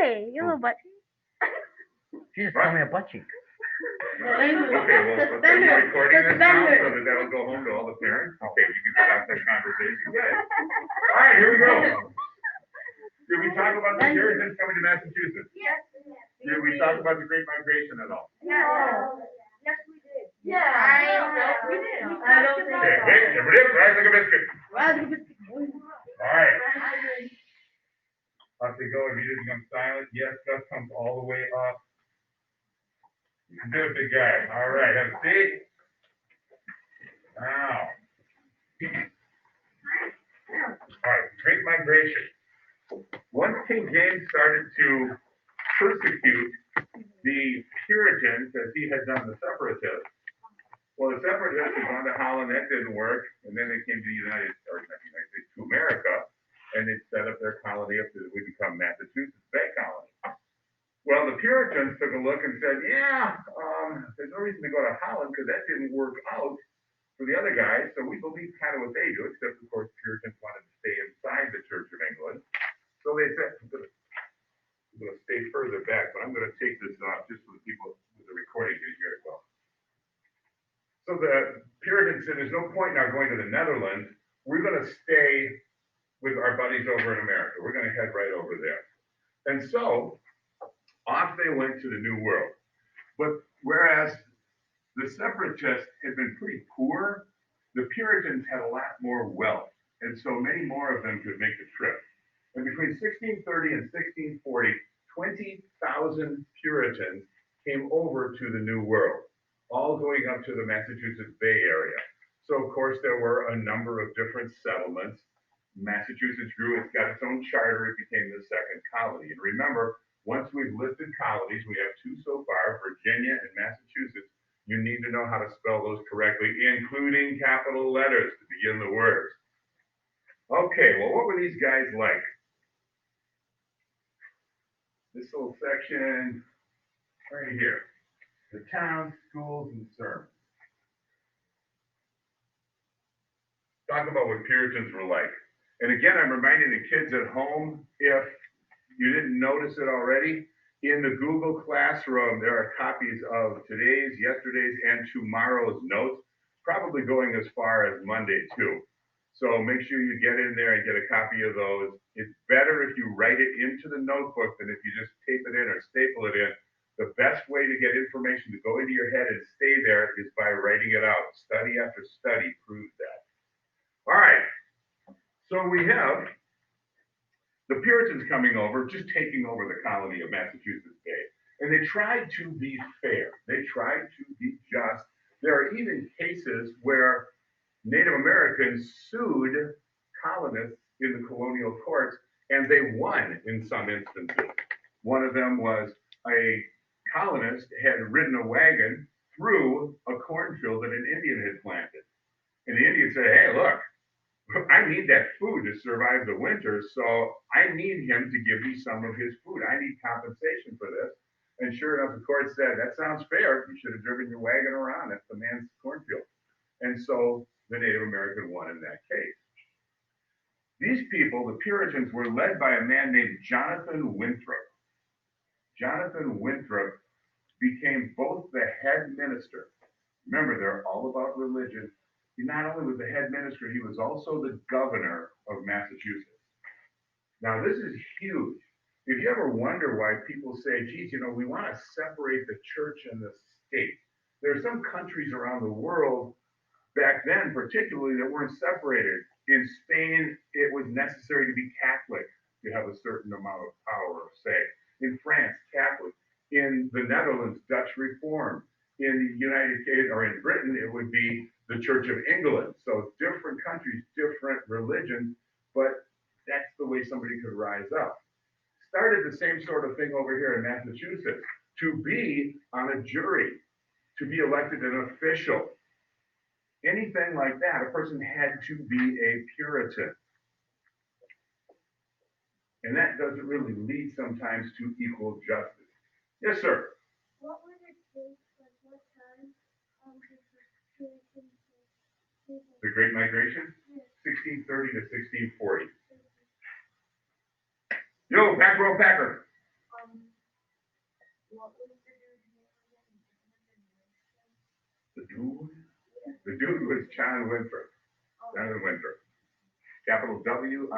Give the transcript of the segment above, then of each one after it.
Hey, you little butt cheek. She just called me a butt cheek. Okay, well, are you recording this now so that that'll go home to all the parents? Okay, we can stop that conversation. Good. All right, here we go. Did we talk about the Puritans coming to Massachusetts? Yes. Did we talk about the Great Migration at all? No. Yes, we did. Yeah. I don't know. We did. I don't think Okay, so. wait, rise like a biscuit. All right. Up they go. If you didn't become silent, yes, Gus comes all the way up. You can do it, big guy. All right, have a seat. Now. All right, Great Migration. Once King James started to persecute the Puritans, as he had done the Separatists, well, the Separatists had gone to Holland, that didn't work, and then they came to the United States, to America, and they set up their colony up to we become Massachusetts Bay Colony. Well, the Puritans took a look and said, yeah, there's no reason to go to Holland because that didn't work out for the other guys, so we believe kind of what they do, except, of course, Puritans wanted to stay inside the Church of England. So they said, I'm going to stay further back, but I'm going to take this off just so the people with the recording can hear it well. So the Puritans said, there's no point now going to the Netherlands. We're going to stay with our buddies over in America. We're going to head right over there. And so off they went to the New World. But whereas the Separatists had been pretty poor, the Puritans had a lot more wealth. And so many more of them could make the trip. And between 1630 and 1640, 20,000 Puritans came over to the New World, all going up to the Massachusetts Bay Area. So, of course, there were a number of different settlements. Massachusetts grew, it's got its own charter, it became the second colony. And remember, once we've listed colonies, we have two so far, Virginia and Massachusetts. You need to know how to spell those correctly, including capital letters to begin the words. Okay, well, what were these guys like? This little section right here, the towns, schools, and sermons. Talk about what Puritans were like. And again, I'm reminding the kids at home, if you didn't notice it already, in the Google Classroom, there are copies of today's, yesterday's, and tomorrow's notes, probably going as far as Monday too. So make sure you get in there and get a copy of those. It's better if you write it into the notebook than if you just tape it in or staple it in. The best way to get information to go into your head and stay there is by writing it out. Study after study proves that. All right, so we have the Puritans coming over, just taking over the colony of Massachusetts Bay. And they tried to be fair. They tried to be just. There are even cases where Native Americans sued colonists in the colonial courts, and they won in some instances. One of them was a colonist had ridden a wagon through a cornfield that an Indian had planted. And the Indian said, hey, look, I need that food to survive the winter, so I need him to give me some of his food. I need compensation for this. And sure enough, the court said, that sounds fair. You should have driven your wagon around. That's the man's cornfield. And so the Native American won in that case. These people, the Puritans, were led by a man named Jonathan Winthrop. Jonathan Winthrop became both the head minister. Remember, they're all about religion. He not only was the head minister, he was also the governor of Massachusetts. Now, this is huge. If you ever wonder why people say, geez, you know, we want to separate the church and the state. There are some countries around the world back then, particularly, that weren't separated. In Spain, it was necessary to be Catholic to have a certain amount of power or say. In France, Catholic. In the Netherlands, Dutch Reformed. In the United States, or in Britain, it would be the Church of England. So different countries, different religions, but that's the way somebody could rise up. Started the same sort of thing over here in Massachusetts, to be on a jury, to be elected an official. Anything like that, a person had to be a Puritan. And that doesn't really lead sometimes to equal justice. Yes, sir. What were the dates, like what time The Great Migration? 1630 to 1640. Yo, back row packer. dude? The dude was John Winthrop. Jonathan Winthrop. Capital Winthrop.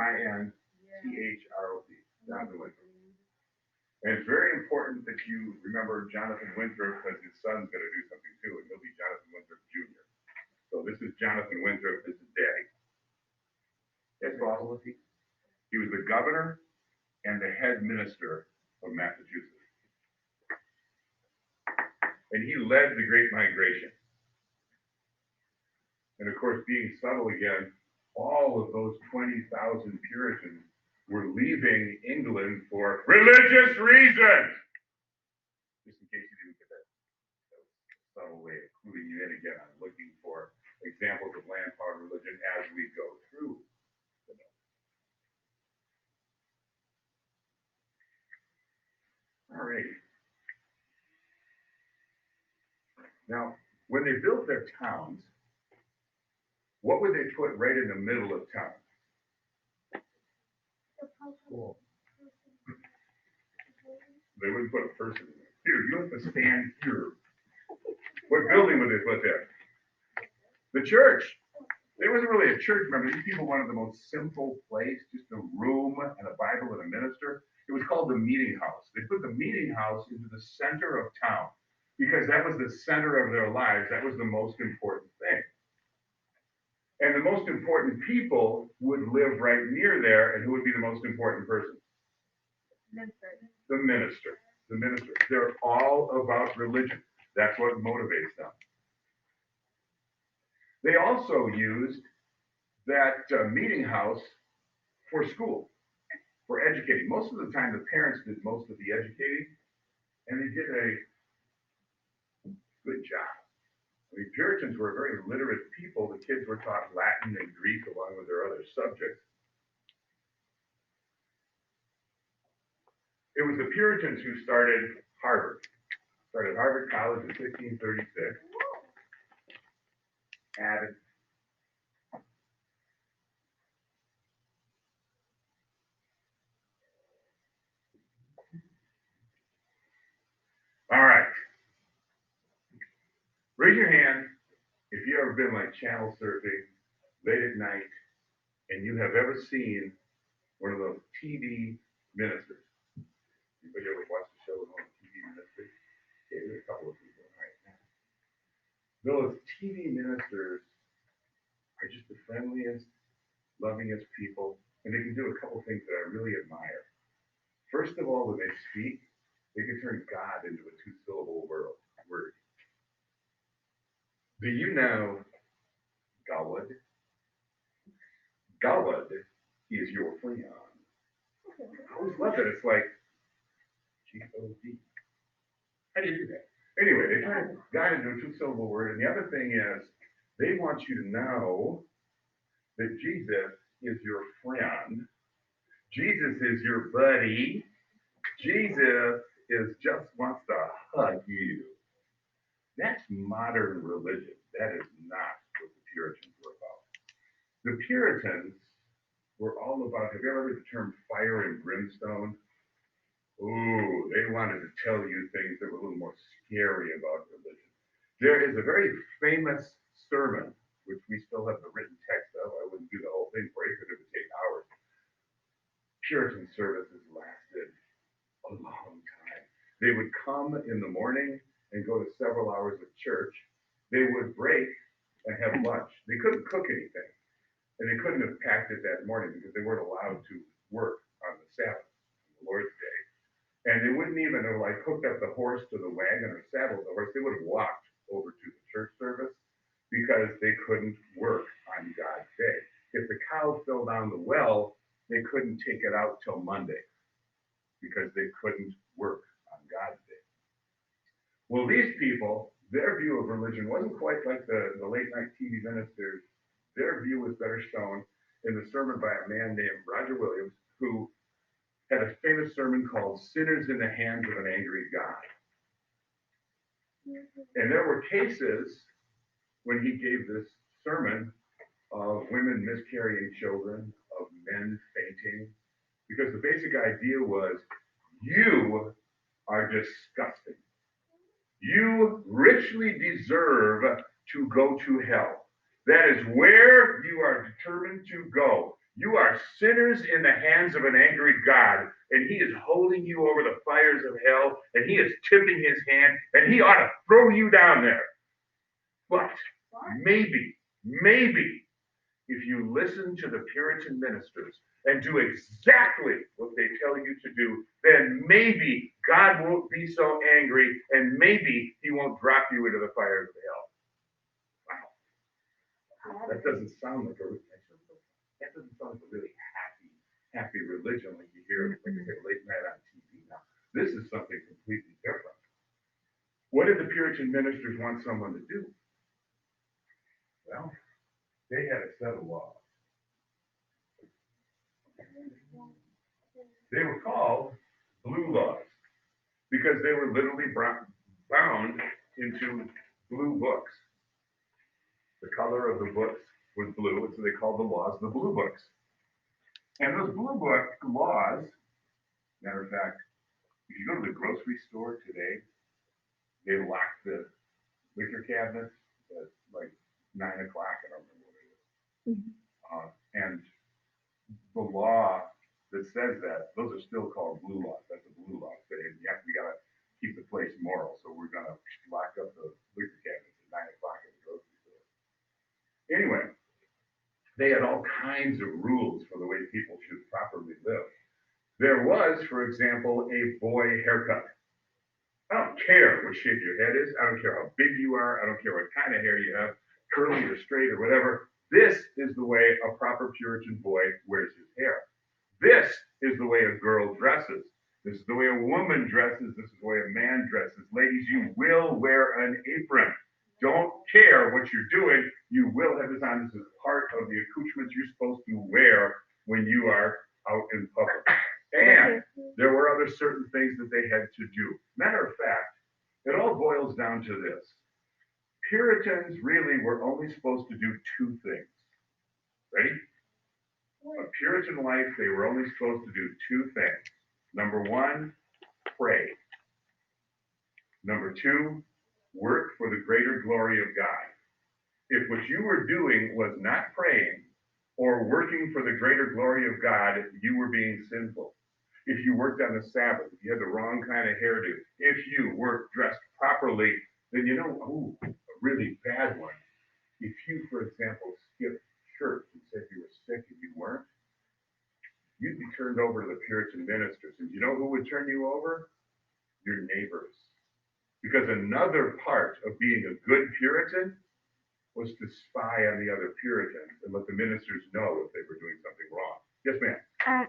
Jonathan Winthrop. And it's very important that you remember Jonathan Winthrop because his son's going to do something too, and he'll be Jonathan Winthrop Jr. So this is Jonathan Winthrop. This is Daddy. Yes, boss. He was the governor and the head minister of Massachusetts. And he led the Great Migration. And of course, being subtle again, all of those 20,000 Puritans were leaving England for religious reasons. Just in case you didn't get that subtle way of cluing you in again, I'm looking for examples of land, power, and religion as we go through the notes. All right. Now, when they built their towns, what would they put right in the middle of town? School. They wouldn't put a person in there. Here, you have to stand here. What building would they put there? The church. There wasn't really a church, remember, these people wanted the most simple place, just a room and a Bible and a minister. It was called the meeting house. They put the meeting house into the center of town because that was the center of their lives. That was the most important thing. And the most important people would live right near there, and who would be the most important person? The minister. The minister. They're all about religion. That's what motivates them. They also used that meeting house for school, for educating. Most of the time, the parents did most of the educating, and they did a good job. I mean, Puritans were a very literate people. The kids were taught Latin and Greek along with their other subjects. It was the Puritans who started Harvard College in 1636. Added all right. Raise your hand if you've ever been like channel surfing late at night and you have ever seen one of those TV ministers. Anybody ever watched the show with one of the TV ministers? Okay, there's a couple of people right now. Those TV ministers are just the friendliest, lovingest people, and they can do a couple things that I really admire. First of all, when they speak, they can turn God into a two-syllable word. Do you know God? God is your friend. I always love that. It's like G-O-D. How do you do that? Anyway, they turn God into a two-syllable word, and the other thing is they want you to know that Jesus is your friend. Jesus is your buddy. Jesus just wants to hug you. That's modern religion. That is not what the Puritans were about. The Puritans were all about, have you ever heard the term fire and brimstone? Ooh, they wanted to tell you things that were a little more scary about religion. There is a very famous sermon, which we still have the written text of. I wouldn't do the whole thing for you because it would take hours. Puritan services lasted a long time. They would come in the morning and go to several hours of church. They would break and have lunch. They couldn't cook anything. And they couldn't have packed it that morning because they weren't allowed to work on the Sabbath, the Lord's Day. And they wouldn't even have like hooked up the horse to the wagon or saddled the horse. They would have walked over to the church service because they couldn't work on God's day. If the cow fell down the well, they couldn't take it out till Monday because they couldn't work on God's day. Well, these people, their view of religion wasn't quite like the late night TV ministers. Their view was better shown in the sermon by a man named Roger Williams, who had a famous sermon called Sinners in the Hands of an Angry God. And there were cases when he gave this sermon of women miscarrying children, of men fainting, because the basic idea was, you are disgusting. You richly deserve to go to hell. That is where you are determined to go. You are sinners in the hands of an angry God, and he is holding you over the fires of hell, and he is tipping his hand, and he ought to throw you down there. But maybe, if you listen to the Puritan ministers and do exactly what they tell you to do, then maybe God won't be so angry, and maybe he won't drop you into the fires of hell. Wow. That doesn't sound like a really happy religion like you hear like I said, late night on TV now. This is something completely different. What did the Puritan ministers want someone to do? Well, they had a set of laws. They were called blue laws because they were literally bound into blue books. The color of the books was blue, and so they called the laws the blue books. And those blue book laws, matter of fact, if you go to the grocery store today, they lock the liquor cabinets at like 9 o'clock. I don't remember what it is. And the law that says that, those are still called blue laws. That's a blue law saying, yeah, we got to keep the place moral, so we're going to lock up the liquor cabinets at 9 o'clock at the grocery store. Anyway, they had all kinds of rules for the way people should properly live. There was, for example, a boy haircut. I don't care what shape your head is. I don't care how big you are. I don't care what kind of hair you have, curly or straight or whatever. This is the way a proper Puritan boy wears his hair. This is the way a girl dresses. This is the way a woman dresses. This is the way a man dresses. Ladies, you will wear an apron. Don't care what you're doing. You will have this on. This is part of the accoutrements you're supposed to wear when you are out in public. And there were other certain things that they had to do. Matter of fact, it all boils down to this. Puritans really were only supposed to do two things. Ready? A Puritan life, they were only supposed to do two things. Number one, pray. Number two, work for the greater glory of God. If what you were doing was not praying or working for the greater glory of God, you were being sinful. If you worked on the Sabbath, if you had the wrong kind of hairdo, if you weren't dressed properly, then you know, a really bad one. If you, for example, skipped church and said you were sick and you weren't, you'd be turned over to the Puritan ministers. And you know who would turn you over? Your neighbors. Because another part of being a good Puritan was to spy on the other Puritans and let the ministers know if they were doing something wrong. Yes, ma'am.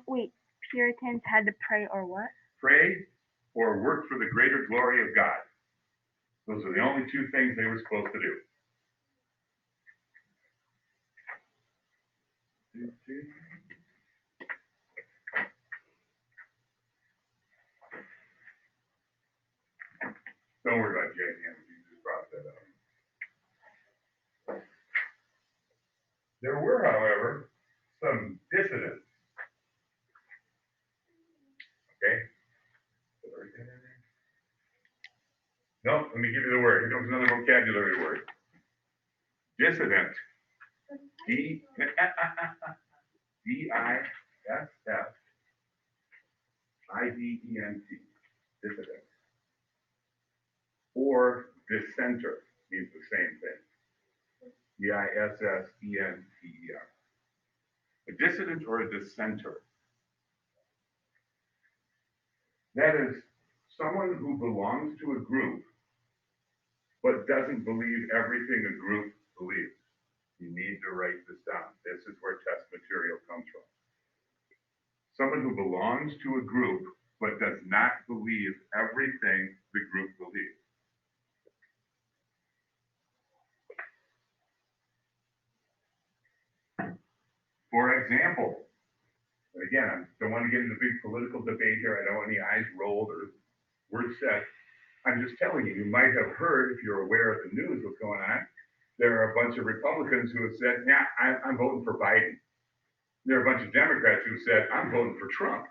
Wait, Puritans had to pray or what? Pray or work for the greater glory of God. Those are the only two things they were supposed to do. Don't worry about Jay Hammond, you just brought that up. There were, however, some dissidents. Okay? No, let me give you the word. Here comes another vocabulary word. Dissident. D-I-S-S-I-D-E-N-T. Dissident. Or dissenter means the same thing. D-I-S-S-E-N-T-E-R. A dissident or a dissenter. That is someone who belongs to a group but doesn't believe everything a group believes. You need to write this down. This is where test material comes from. Someone who belongs to a group but does not believe everything the group believes. For example, again, I don't want to get into a big political debate here. I don't want any eyes rolled or words said. I'm just telling you, you might have heard, if you're aware of the news, what's going on. There are a bunch of Republicans who have said, yeah, I'm voting for Biden. There are a bunch of Democrats who said, I'm voting for Trump.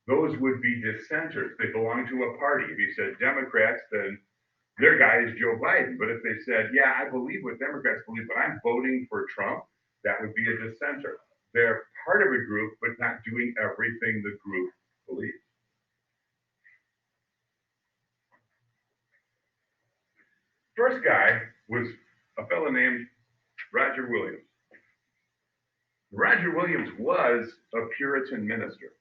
Those would be dissenters. They belong to a party. If you said Democrats, then their guy is Joe Biden. But if they said, yeah, I believe what Democrats believe, but I'm voting for Trump, that would be a dissenter. They're part of a group, but not doing everything the group believes. First guy was a fellow named Roger Williams. Roger Williams was a Puritan minister.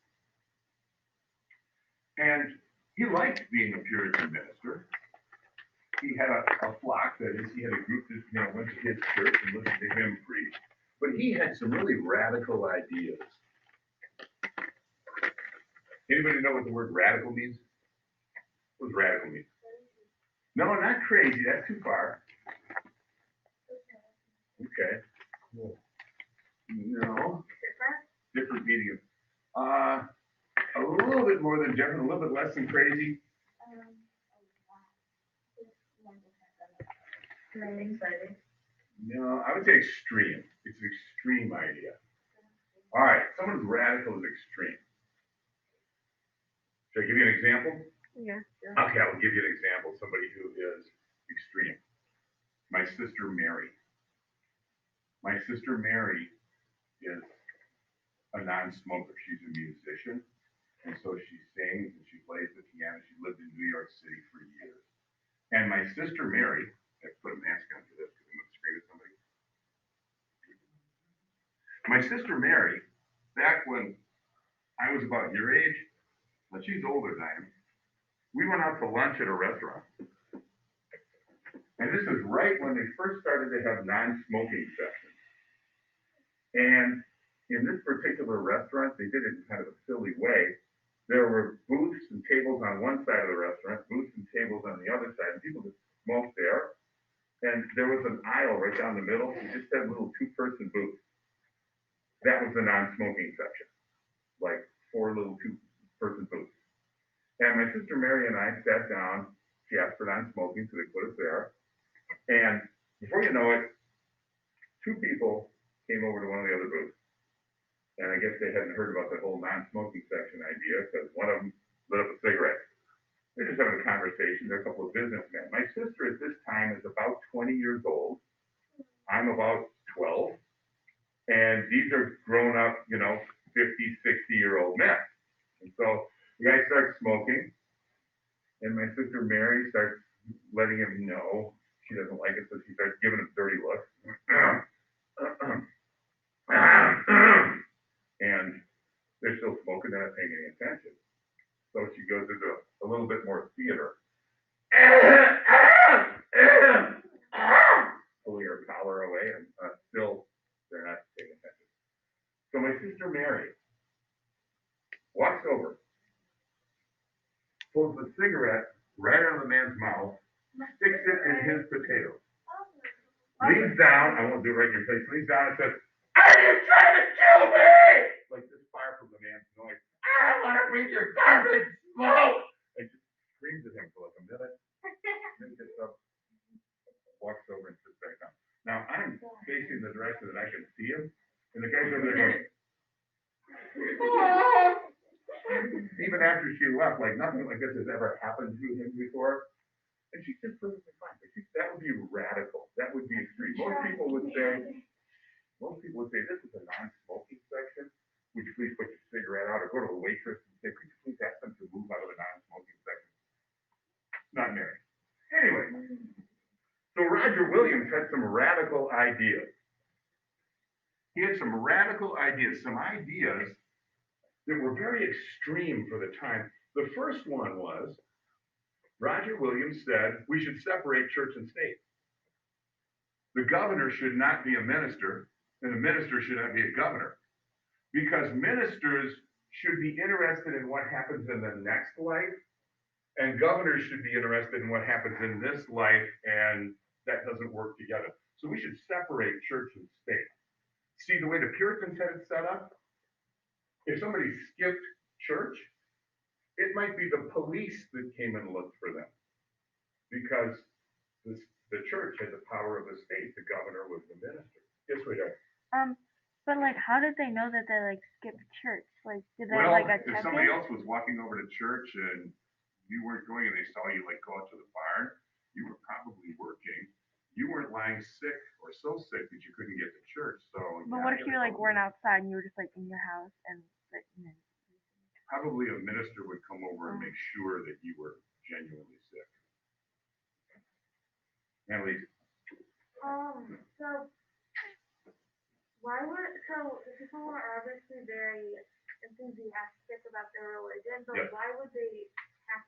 And he liked being a Puritan minister. He had a flock, that is, he had a group that went to his church and listened to him preach. But he had some really radical ideas. Anybody know what the word radical means? What does radical mean? No, not crazy. That's too far. Okay. No. Different meaning. A little bit more than different, a little bit less than crazy. Exciting. No, I would say extreme. It's an extreme idea. All right, someone who's radical is extreme. Should I give you an example? Yeah. Sure. Okay, I will give you an example. Somebody who is extreme. My sister Mary. My sister Mary is a non-smoker. She's a musician, and so she sings and she plays the piano. She lived in New York City for years. And my sister Mary, I put a mask on for this because I'm going to scream at somebody. My sister Mary, back when I was about your age, but she's older than I am, we went out to lunch at a restaurant. And this is right when they first started to have non-smoking sections. And in this particular restaurant, they did it in kind of a silly way. There were booths and tables on one side of the restaurant, booths and tables on the other side, and people just smoked there. And there was an aisle right down the middle. You just had little two-person booths. That was the non-smoking section, like 4 little two-person booths. And my sister Mary and I sat down. She asked for non-smoking, so they put us there. And before you know it, 2 people came over to one of the other booths. And I guess they hadn't heard about the whole non-smoking section idea because one of them lit up a cigarette. They're just having a conversation. They're a couple of businessmen. My sister at this time is about 20 years old. I'm about 12. And these are grown up, 50, 60-year-old men. And so the guy starts smoking. And my sister Mary starts letting him know she doesn't like it. So she starts giving him dirty looks. And they're still smoking, they're not paying any attention. So she goes into a little bit more theater. Pulling her collar away, and still they're not paying attention. So my sister Mary walks over, pulls the cigarette right out of the man's mouth, sticks it in his potato, leans down, I won't do it right in your face, leans down and says, "Are you trying to kill me?" Like this fire from the man's noise. "I want to breathe your garbage smoke." And just screams at him for like a minute, then gets up, walks over and sits back down. Now I'm facing the direction that I can see him, and the guy's over there going, "Ah!" Even after she left, like nothing like this has ever happened to him before. And she's just perfectly fine. But that would be radical. That would be extreme. Most people would say, this is a non-smoking section. Would you please put your cigarette out, or go to the waitress and say, could you please ask them to move out of the non-smoking section? Not Mary. Anyway, so Roger Williams had some radical ideas. He had some radical ideas, some ideas that were very extreme for the time. The first one was, Roger Williams said we should separate church and state. The governor should not be a minister, and a minister should not be a governor, because ministers should be interested in what happens in the next life, and governors should be interested in what happens in this life, and that doesn't work together. So we should separate church and state. See, the way the Puritans had it set up, if somebody skipped church, it might be the police that came and looked for them, because the church had the power of the state. The governor was the minister. Yes, we do. But like, how did they know that they like skipped church? Like, did they Well, like if attend somebody it? else was walking over to church and you weren't going, and they saw you like go out to the barn, you were probably working. You weren't lying sick or so sick that you couldn't get to church. So But what if you like weren't outside and you were just like in your house and like probably a minister would come over and make sure that you were genuinely sick. Annalise, So why would the people were obviously very enthusiastic about their religion, but Yes. why would they have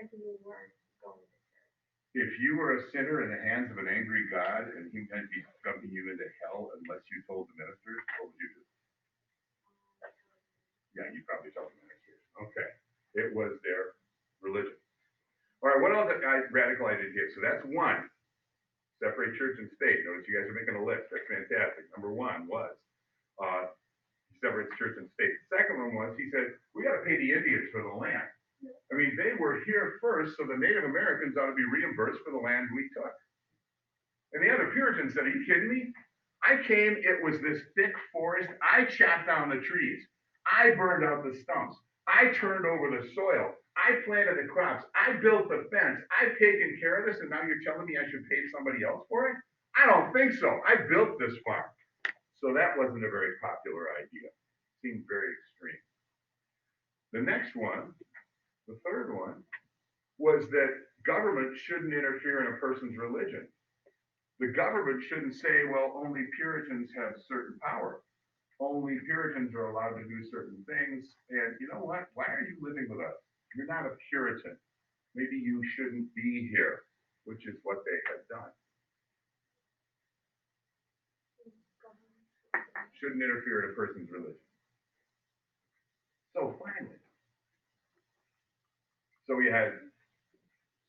if you weren't going to church? if you were a sinner in the hands of an angry God and he meant to be dumping you into hell unless you told the ministers, what would you do? Yeah, you probably told the ministers. Okay. It was their religion. All right, what else radical I did here? So that's one. Separate church and state. Notice you guys are making a list. That's fantastic. Number one was he separates church and state. The second one was he said, we got to pay the Indians for the land. I mean, they were here first, so the Native Americans ought to be reimbursed for the land we took. And the other Puritans said, are you kidding me? I came, it was this thick forest. I chopped down the trees. I burned out the stumps. I turned over the soil. I planted the crops. I built the fence. I've taken care of this, and now you're telling me I should pay somebody else for it? I don't think so. I built this farm. So that wasn't a very popular idea. Seemed very extreme. The next one, the third one, was that government shouldn't interfere in a person's religion. The government shouldn't say, well, only Puritans have certain power. Only Puritans are allowed to do certain things. And you know what? Why are you living with us? You're not a Puritan. Maybe you shouldn't be here, which is what they had done. Shouldn't interfere in a person's religion. So finally, we had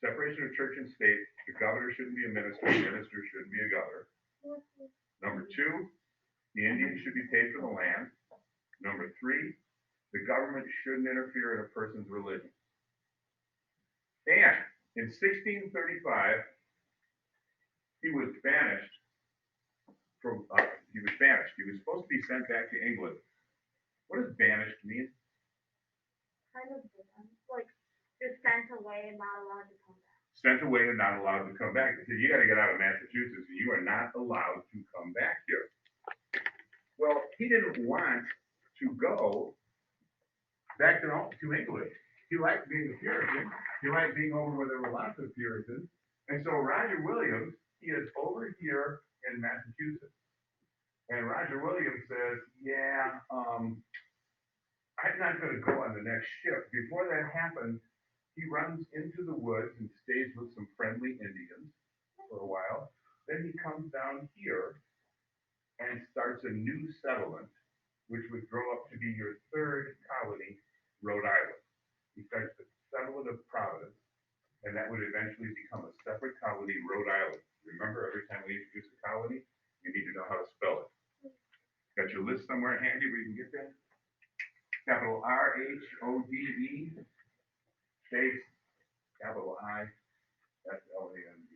separation of church and state. The governor shouldn't be a minister. The minister shouldn't be a governor. Number two, the Indians should be paid for the land. Number three, the government shouldn't interfere in a person's religion. And in 1635, he was banished from, he was banished. He was supposed to be sent back to England. What does banished mean? Kind of different. Like they're sent away and not allowed to come back. Sent away and not allowed to come back. They said, you got to get out of Massachusetts and you are not allowed to come back here. Well, he didn't want to go back to England. He liked being a Puritan. He liked being over where there were lots of Puritans. And so Roger Williams, he is over here in Massachusetts. And Roger Williams says, yeah, I'm not going to go on the next ship. Before that happens, he runs into the woods and stays with some friendly Indians for a while. Then he comes down here and starts a new settlement, which would grow up to be your third colony, Rhode Island. He starts the settlement of Providence, and that would eventually become a separate colony, Rhode Island. Remember, every time we introduce a colony, you need to know how to spell it. Got your list somewhere handy where you can get that? Capital R-H-O-D-E, space, capital I-S-L-A-N-D.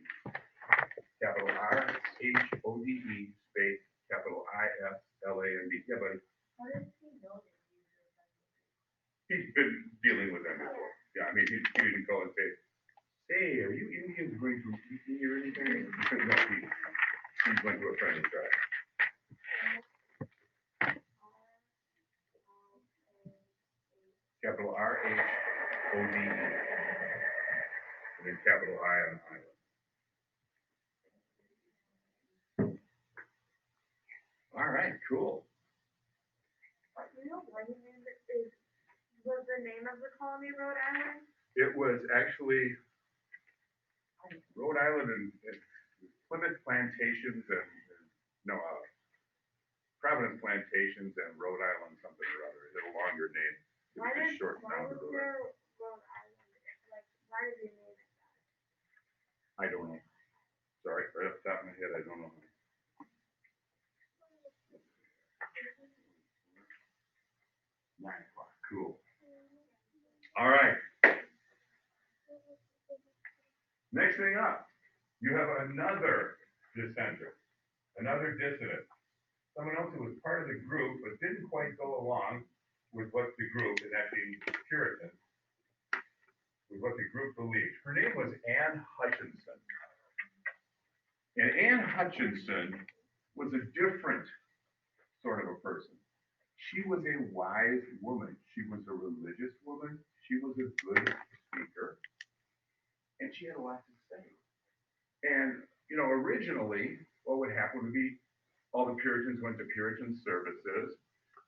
Capital R-H-O-D-E, space, capital I-S-L-A-N-D. Yeah, buddy. How does he know that He's been dealing with them before. Yeah, I mean, he didn't go and say, hey, are you Indians going to eat me or anything? No, he went to a friendly tribe. Capital R-H-O-D-E. And then capital I on island. All right, cool. you know what was the name of the colony Rhode Island? It was actually Rhode Island and Plymouth Plantations and Providence Plantations and Rhode Island something or other. It had a longer name. It was just shortened down to Rhode Island. Rhode Island? Like, why did they name it that? I don't know. Sorry, right off the top of my head, I don't know. 9 o'clock. Cool. All right. Next thing up, you have another dissenter, another dissident, someone else who was part of the group but didn't quite go along with what the group, and that being Puritans, with what the group believed. Her name was Anne Hutchinson. And Anne Hutchinson was a different sort of a person. She was a wise woman. She was a religious woman. She was a good speaker. And she had a lot to say. And, originally, what would happen would be all the Puritans went to Puritan services,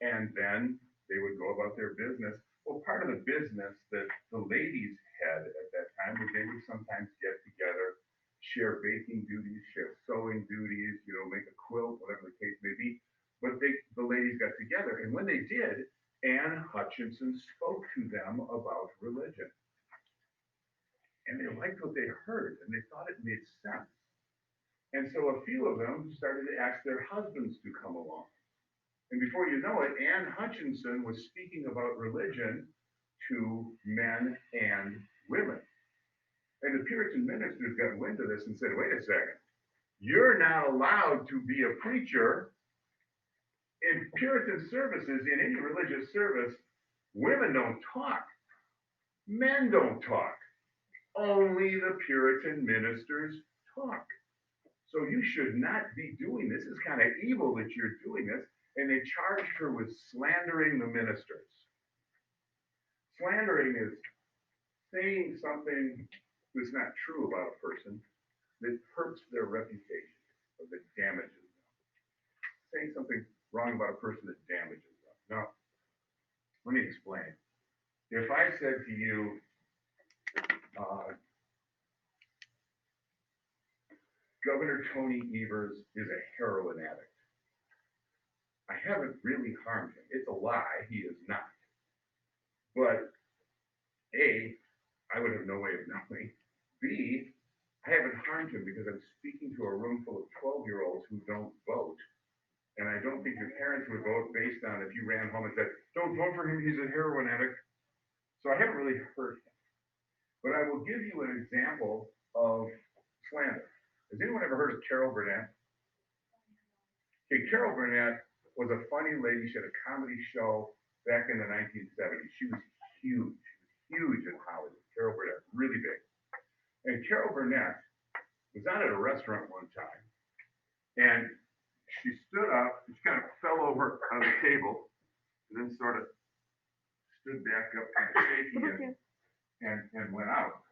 and then they would go about their business. Well, part of the business that the ladies had at that time was they would sometimes get together, share baking duties, share sewing duties, make a quilt, whatever the case may be. But the ladies got together, and when they did, Anne Hutchinson spoke to them about religion. And they liked what they heard, and they thought it made sense. And so a few of them started to ask their husbands to come along. And before you know it, Anne Hutchinson was speaking about religion to men and women. And the Puritan ministers got wind of this and said, wait a second, you're not allowed to be a preacher in Puritan services, in any religious service. Women don't talk, men don't talk. Only the Puritan ministers talk. So you should not be doing this. It's kind of evil that you're doing this. And they charged her with slandering the ministers. Slandering is saying something that's not true about a person that hurts their reputation or that damages them. Saying something wrong about a person that damages them. Now, let me explain. If I said to you, Governor Tony Evers is a heroin addict, I haven't really harmed him. It's a lie. He is not. But A, I would have no way of knowing. B, I haven't harmed him because I'm speaking to a room full of 12-year-olds who don't vote. And I don't think your parents would vote based on if you ran home and said, don't vote for him, he's a heroin addict. So I haven't really hurt him. But I will give you an example of slander. Has anyone ever heard of Carol Burnett? Okay, Carol Burnett was a funny lady. She had a comedy show back in the 1970s. She was huge in Hollywood. Carol Burnett, really big. And Carol Burnett was out at a restaurant one time, and she stood up, and she kind of fell over on the table, and then sort of stood back up, kind of shaky, and went out.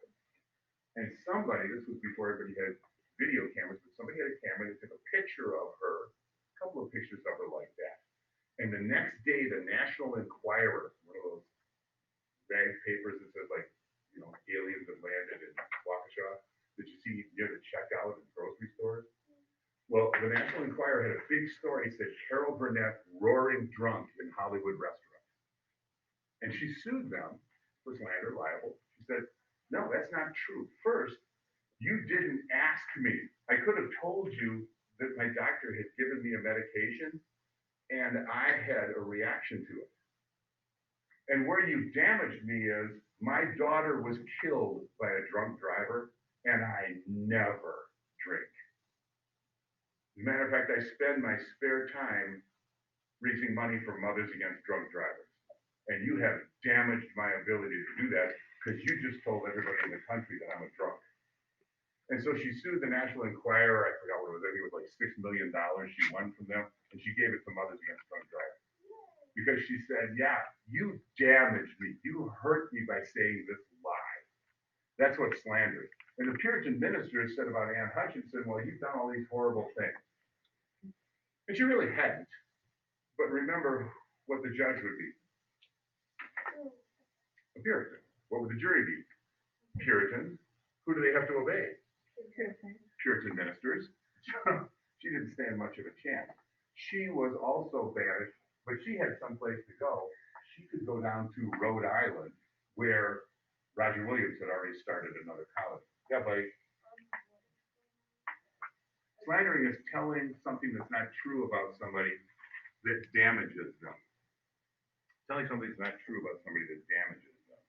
And somebody, this was before everybody had video cameras, but somebody had a camera that took a picture of her, a couple of pictures of her like that. And the next day, the National Enquirer, one of those rag papers that says like, aliens have landed in Waukesha, that you see near the checkout in grocery stores. Well, the National Enquirer had a big story. It said Carol Burnett roaring drunk in Hollywood restaurant. And she sued them for slander, libel. She said, no, that's not true. First, you didn't ask me. I could have told you that my doctor had given me a medication and I had a reaction to it. And where you damaged me is my daughter was killed by a drunk driver, and I never drink. As a matter of fact, I spend my spare time raising money for Mothers Against Drunk Drivers. And you have damaged my ability to do that because you just told everybody in the country that I'm a drunk. And so she sued the National Enquirer. I forgot what it was. I think it was like $6 million she won from them. And she gave it to Mothers Against Drunk Drivers. Because she said, yeah, you damaged me. You hurt me by saying this lie. That's what slander is. And the Puritan ministers said about Anne Hutchinson, well, you've done all these horrible things. And she really hadn't. But remember what the judge would be. A Puritan. What would the jury be? Puritans. Who do they have to obey? Puritan ministers. So she didn't stand much of a chance. She was also banished, but she had someplace to go. She could go down to Rhode Island, where Roger Williams had already started another colony. Yeah, buddy. Slandering is telling something that's not true about somebody that damages them. Telling something that's not true about somebody that damages them.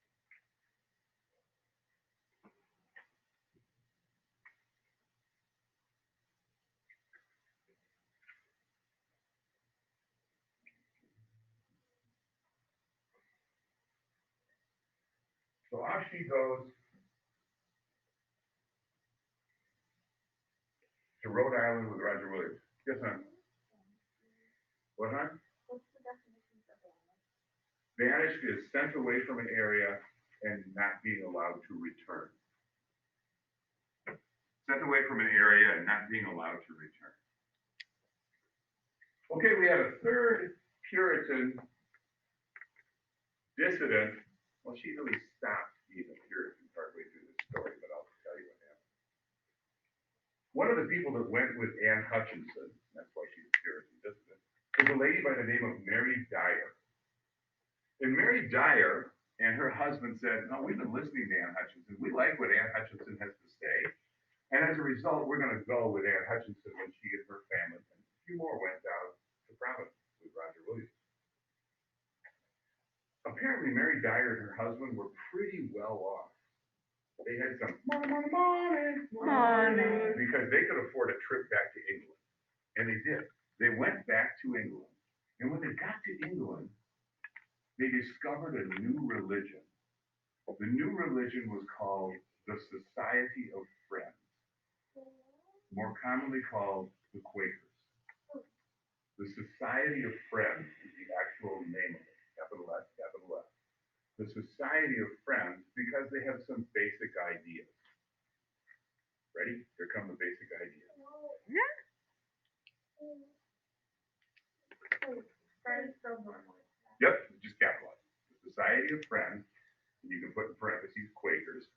So off she goes to Rhode Island with Roger Williams. Yes, hon? What, hon? What's the definition for banished? Banished is sent away from an area and not being allowed to return. Sent away from an area and not being allowed to return. Okay, we have a third Puritan dissident. Well, she really stopped being a Puritan partway through this story, but I'll tell you what happened. One of the people that went with Anne Hutchinson, that's why she's a Puritan dissident, was a lady by the name of Mary Dyer. And Mary Dyer and her husband said, no, we've been listening to Anne Hutchinson. We like what Anne Hutchinson has to say. And as a result, we're going to go with Anne Hutchinson when she and her family, and a few more went down to Providence with Roger Williams. Apparently, Mary Dyer and her husband were pretty well off. They had some money, because they could afford a trip back to England. And they did. They went back to England. And when they got to England, they discovered a new religion. The new religion was called the Society of Friends, more commonly called the Quakers. The Society of Friends is the actual name of it, capital S, capital F. The Society of Friends, because they have some basic ideas. Ready? Here come the basic ideas. Friends so normal. Yep, just capitalize. The Society of Friends, and you can put in parentheses Quakers.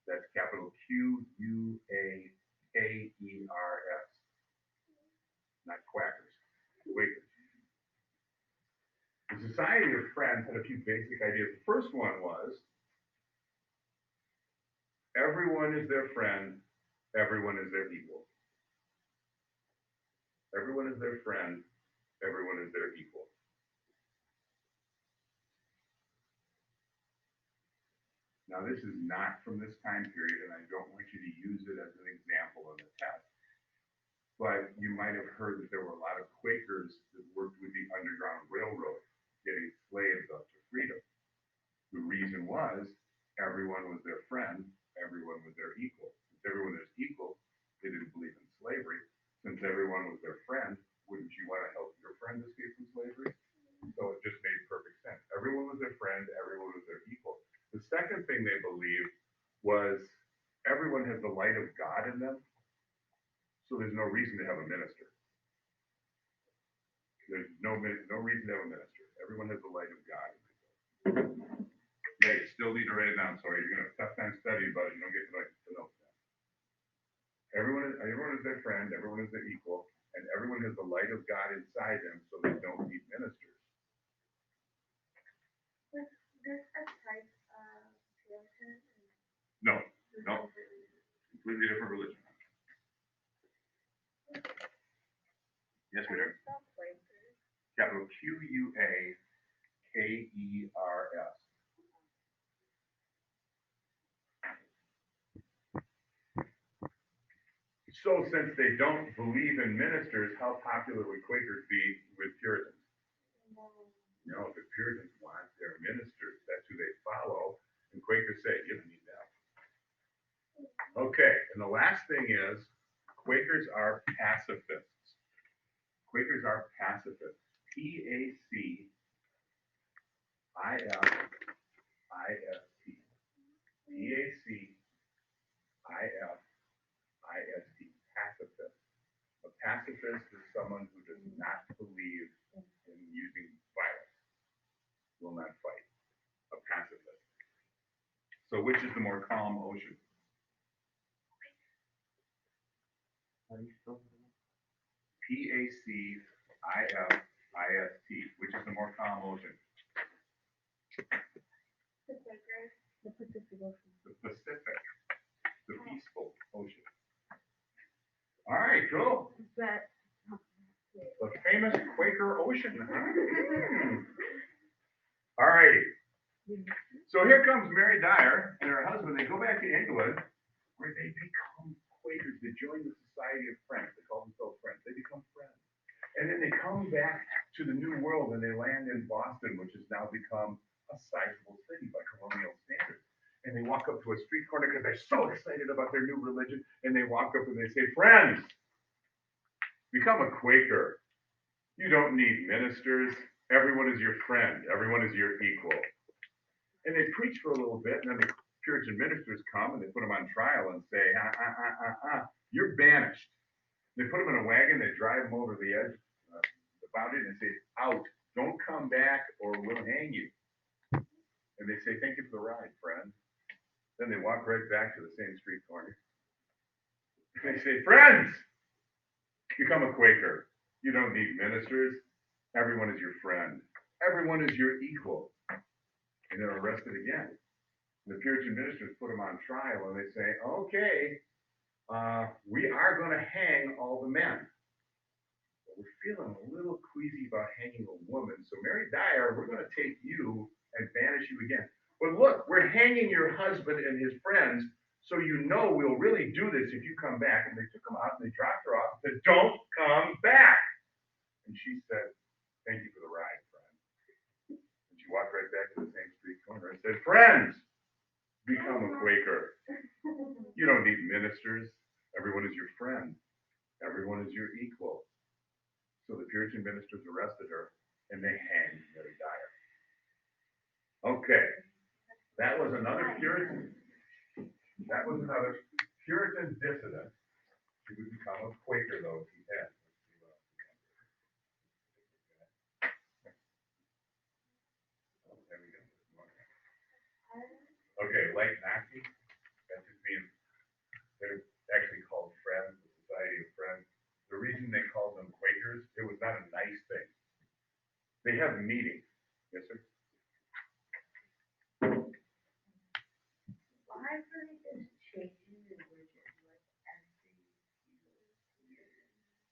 That's capital Quakers, not quackers. Quakers. The Society of Friends had a few basic ideas. The first one was everyone is their friend, everyone is their equal. Everyone is their friend, everyone is their equal. Now, this is not from this time period, and I don't want you to use it as an example in the test. But you might have heard that there were a lot of Quakers that worked with the Underground Railroad, getting slaves up to freedom. The reason was everyone was their friend, everyone was their equal. Since everyone is equal, they didn't believe in slavery. Since everyone was their friend, wouldn't you want to help your friend escape from slavery? So it just made perfect sense. Everyone was their friend, everyone was their equal. The second thing they believed was everyone has the light of God in them, so there's no reason to have a minister. There's no reason to have a minister. Everyone has the light of God in them. Hey, still need to write it down. Sorry, you're gonna have a tough time studying, but you don't get to write the notes down. Everyone is their friend, everyone is their equal, and everyone has the light of God inside them, so they don't need ministers. Was this a type of Puritan? No, completely different religion. Yes, we do. Capital Quakers. So since they don't believe in ministers, how popular would Quakers be with Puritans? No, the Puritans want their ministers. That's who they follow. And Quakers say, you don't need that. Okay, and the last thing is, Quakers are pacifists. Quakers are pacifists. Pacifists. Pacifist. Pacifist. A pacifist is someone who does not believe in using violence, will not fight. A pacifist. So which is the more calm ocean? Pacifist. Which is the more calm ocean? The Quakers. The Pacific Ocean. The Pacific. The peaceful ocean. All right, cool. But The famous Quaker Ocean. All righty. So here comes Mary Dyer and her husband. They go back to England, where they become Quakers. They join the Society of Friends. They call themselves Friends. They become friends. And then they come back to the New World and they land in Boston, which has now become a sizable city by colonial standards. And they walk up to a street corner because they're so excited about their new religion. And they walk up and they say, friends, Become a Quaker. You don't need ministers. Everyone is your friend. Everyone is your equal. And they preach for a little bit, and then the Puritan ministers come and they put them on trial and say, you're banished. They put them in a wagon, they drive them over the edge, the boundary, and they say, out. Don't come back or we'll hang you. And they say, thank you for the ride, friend. Then they walk right back to the same street corner. And they say, friends, become a Quaker. You don't need ministers. Everyone is your friend. Everyone is your equal. And they're arrested again. The Puritan ministers put them on trial and they say, okay, we are going to hang all the men. But we're feeling a little queasy about hanging a woman. So Mary Dyer, we're going to take you and banish you again. But look, we're hanging your husband and his friends, so you know we'll really do this if you come back. And they took him out and they dropped her off and said, don't come back. And she said, thank you for the ride, friend. And she walked right back to the same street corner and said, friends, become a Quaker. You don't need ministers. Everyone is your friend. Everyone is your equal. So the Puritan ministers arrested her and they hanged Mary Dyer. Okay, that was another Puritan. That was another Puritan dissident. She would become a Quaker though at the end. There we go. Okay, like Nazi, that just means they're actually called Friends, the Society of Friends. The reason they called them Quakers, it was not a nice thing. They have meetings. Yes, sir? Why were they just changing religion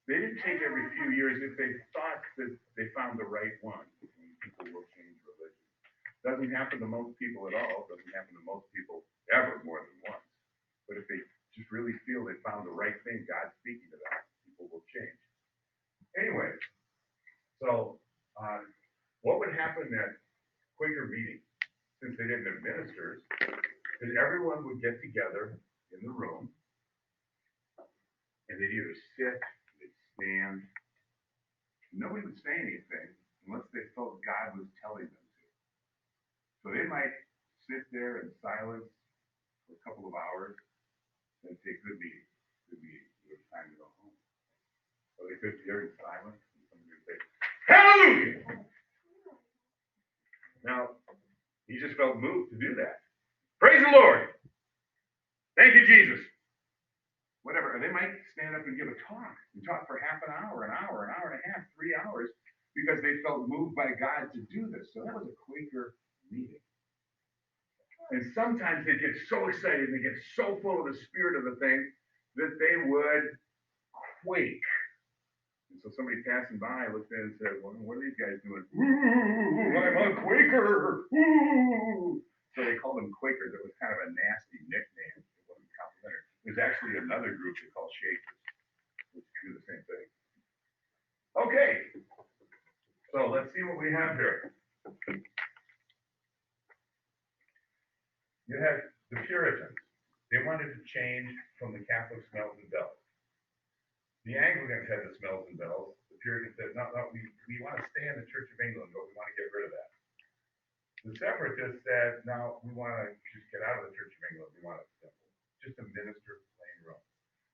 They didn't change every few years if they thought that they found the right one. People will change religion. Doesn't happen to most people at all. Doesn't happen to most people ever more than once. But if they just really feel they found the right thing, God's speaking to them, people will change. Anyway, so what would happen at Quaker meetings, since they didn't have ministers, is everyone would get together in the room, and they'd either sit, they'd stand. Nobody would say anything unless they felt God was telling them to. So they might sit there in silence for a couple of hours and say, good meeting, good meeting. It was time to go home. Or they could be there in silence and somebody would say, hallelujah! Now, he just felt moved to do that. Praise the Lord! Thank you, Jesus! Whatever. Or they might stand up and give a talk and talk for half an hour, an hour and a half, 3 hours, because they felt moved by God to do this. So that was a Quaker meeting. And sometimes they get so excited and they get so full of the spirit of the thing that they would quake. And so somebody passing by looked in and said, well, what are these guys doing? Ooh, I'm a Quaker. Ooh. So they called them Quakers. It was kind of a nasty nickname. It wasn't complimentary. There's actually another group they call Shakers, which do the same thing. Okay. So let's see what we have here. You had the Puritans. They wanted to change from the Catholic smells and bells. The Anglicans had the smells and bells. The Puritans said, no, we want to stay in the Church of England, but we want to get rid of that. The Separatists said, no, we want to just get out of the Church of England. We want it simple, just a minister plain Rome.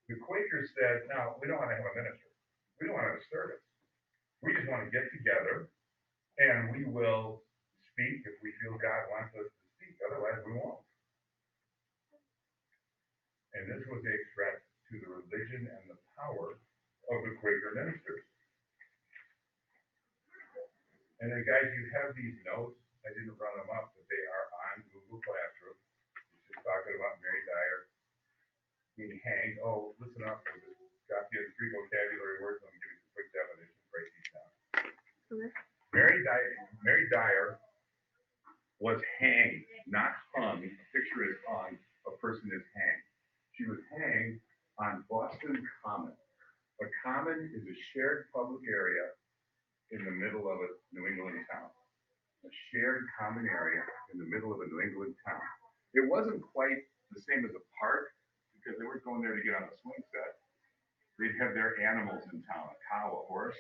The Quakers said, no, we don't want to have a minister. We don't want to have a service. We just want to get together and we will speak if we feel God wants us to speak. Otherwise, we won't. And this was a threat to the religion and the power of the Quaker ministers. And then, guys, you have these notes. I didn't run them up, but they are on Google Classroom. It's just talking about Mary Dyer being hanged. Oh, listen up. I just got you 3 vocabulary words. Let me give you some quick definitions. Write these down. Mary Dyer was hanged, not hung. A picture is hung. A person is hanged. She was hanged on Boston Common. A common is a shared public area in the middle of a New England town. A shared common area in the middle of a New England town. It wasn't quite the same as a park because they weren't going there to get on a swing set. They'd have their animals in town. cow, a horse,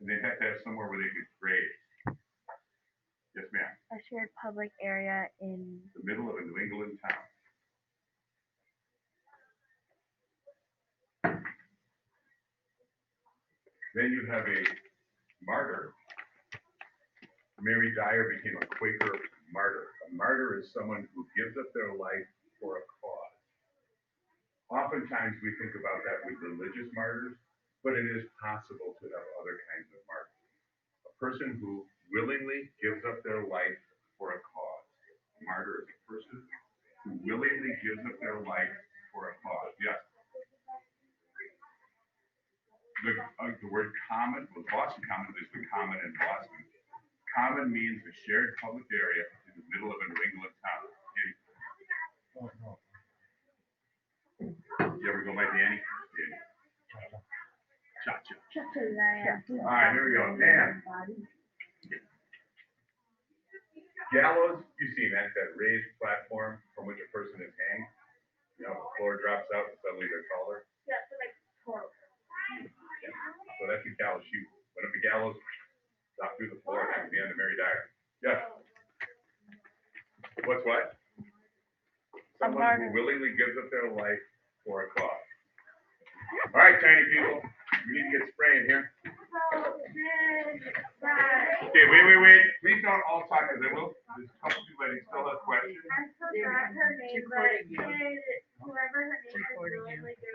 and they'd have to have somewhere where they could graze. Yes, ma'am. A shared public area in The middle of a New England town. Then you have a martyr. Mary Dyer became a Quaker martyr. A martyr is someone who gives up their life for a cause. Oftentimes we think about that with religious martyrs, but it is possible to have other kinds of martyrs. A person who willingly gives up their life for a cause. A martyr is a person who willingly gives up their life for a cause. Yes. The word common, well, Boston Common is the common in Boston. Common means a shared public area in the middle of a New England town. You ever go by Danny? Danny. Cha-cha. All right, here we go. Nan. Gallows, you've seen that raised platform from which a person is hanged. You know, the floor drops out and suddenly they're taller. Yeah, so like total. So that's a gallows. She went up the gallows, dropped through the floor, and that was the end of Mary Dyer. Yes. What's what? Someone who willingly gives up their life for a cause. All right, tiny people, we need to get spraying here. Okay, wait. Please don't all talk, because there's a couple people that still have questions. I forgot her name, but